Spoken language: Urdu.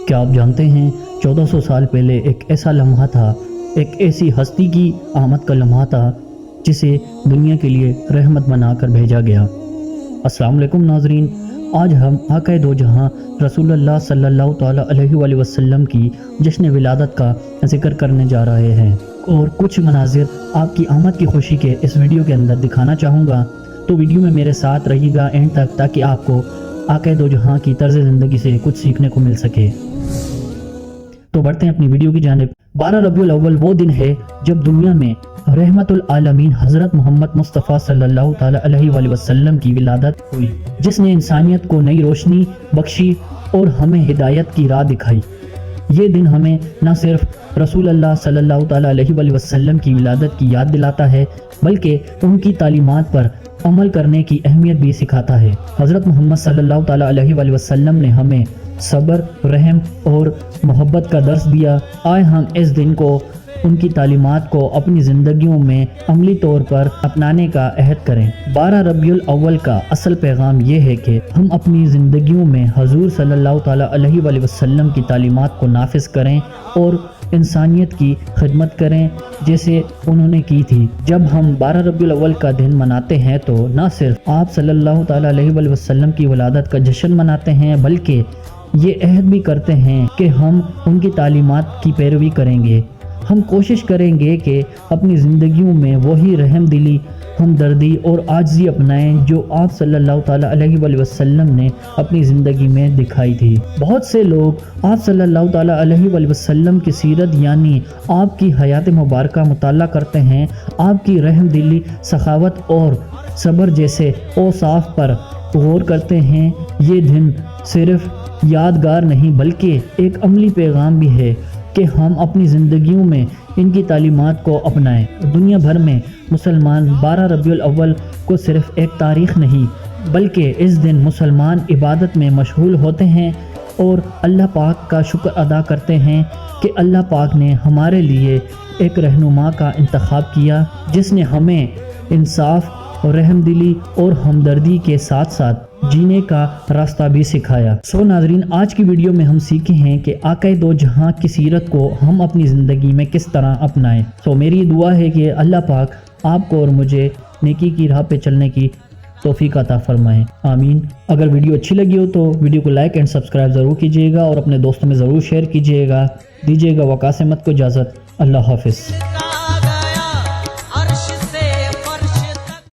کیا آپ جانتے ہیں 1400 سال پہلے ایک ایسا لمحہ تھا، ایک ایسی ہستی کی آمد کا لمحہ تھا جسے دنیا کے لیے رحمت بنا کر بھیجا گیا۔ السلام علیکم ناظرین، آج ہم آقا دو جہاں رسول اللہ صلی اللہ تعالیٰ علیہ وآلہ وسلم کی جشن ولادت کا ذکر کرنے جا رہے ہیں اور کچھ مناظر آپ کی آمد کی خوشی کے اس ویڈیو کے اندر دکھانا چاہوں گا، تو ویڈیو میں میرے ساتھ رہیے گا اینڈ تک تاکہ آپ کو آقا دو جہاں کی طرز زندگی سے کچھ سیکھنے کو مل سکے۔ تو بڑھتے ہیں اپنی ویڈیو کی جانب۔ 12 ربیع الاول وہ دن ہے جب دنیا میں رحمت العالمین حضرت محمد مصطفیٰ صلی اللہ تعالیٰ علیہ وآلہ وسلم کی ولادت ہوئی، جس نے انسانیت کو نئی روشنی بخشی اور ہمیں ہدایت کی راہ دکھائی۔ یہ دن ہمیں نہ صرف رسول اللہ صلی اللہ تعالیٰ علیہ وآلہ وسلم کی ولادت کی یاد دلاتا ہے بلکہ ان کی تعلیمات پر عمل کرنے کی اہمیت بھی سکھاتا ہے۔ حضرت محمد صلی اللہ تعالیٰ علیہ وآلہ وسلم نے ہمیں صبر، رحم اور محبت کا درس دیا۔ آئے ہم اس دن کو، ان کی تعلیمات کو اپنی زندگیوں میں عملی طور پر اپنانے کا عہد کریں۔ 12 ربیع الاول کا اصل پیغام یہ ہے کہ ہم اپنی زندگیوں میں حضور صلی اللہ تعالیٰ علیہ وآلہ وسلم کی تعلیمات کو نافذ کریں اور انسانیت کی خدمت کریں جیسے انہوں نے کی تھی۔ جب ہم 12 ربیع الاول کا دن مناتے ہیں تو نہ صرف آپ صلی اللہ تعالیٰ علیہ وآلہ وسلم کی ولادت کا جشن مناتے ہیں بلکہ یہ عہد بھی کرتے ہیں کہ ہم ان کی تعلیمات کی پیروی کریں گے۔ ہم کوشش کریں گے کہ اپنی زندگیوں میں وہی رحم دلی، ہمدردی اور عاجزی اپنائیں جو آپ صلی اللہ تعالیٰ علیہ وآلہ وسلم نے اپنی زندگی میں دکھائی تھی۔ بہت سے لوگ آپ صلی اللہ تعالیٰ علیہ وآلہ وسلم کی سیرت یعنی آپ کی حیات مبارکہ مطالعہ کرتے ہیں، آپ کی رحم دلی، سخاوت اور صبر جیسے اوصاف پر غور کرتے ہیں۔ یہ دن صرف یادگار نہیں بلکہ ایک عملی پیغام بھی ہے کہ ہم اپنی زندگیوں میں ان کی تعلیمات کو اپنائیں۔ دنیا بھر میں مسلمان 12 ربیع الاول کو صرف ایک تاریخ نہیں بلکہ اس دن مسلمان عبادت میں مشغول ہوتے ہیں اور اللہ پاک کا شکر ادا کرتے ہیں کہ اللہ پاک نے ہمارے لیے ایک رہنما کا انتخاب کیا جس نے ہمیں انصاف، رحم دلی اور ہمدردی کے ساتھ ساتھ جینے کا راستہ بھی سکھایا۔ سو ناظرین، آج کی ویڈیو میں ہم سیکھے ہیں کہ آقا دو جہاں کی سیرت کو ہم اپنی زندگی میں کس طرح اپنائیں۔ سو میری دعا ہے کہ اللہ پاک آپ کو اور مجھے نیکی کی راہ پہ چلنے کی توفیق عطا فرمائیں، آمین۔ اگر ویڈیو اچھی لگی ہو تو ویڈیو کو لائک اینڈ سبسکرائب ضرور کیجیے گا اور اپنے دوستوں میں ضرور شیئر کیجیے گا۔ دیجیے گا وقت سے مت کو اجازت۔ اللہ حافظ۔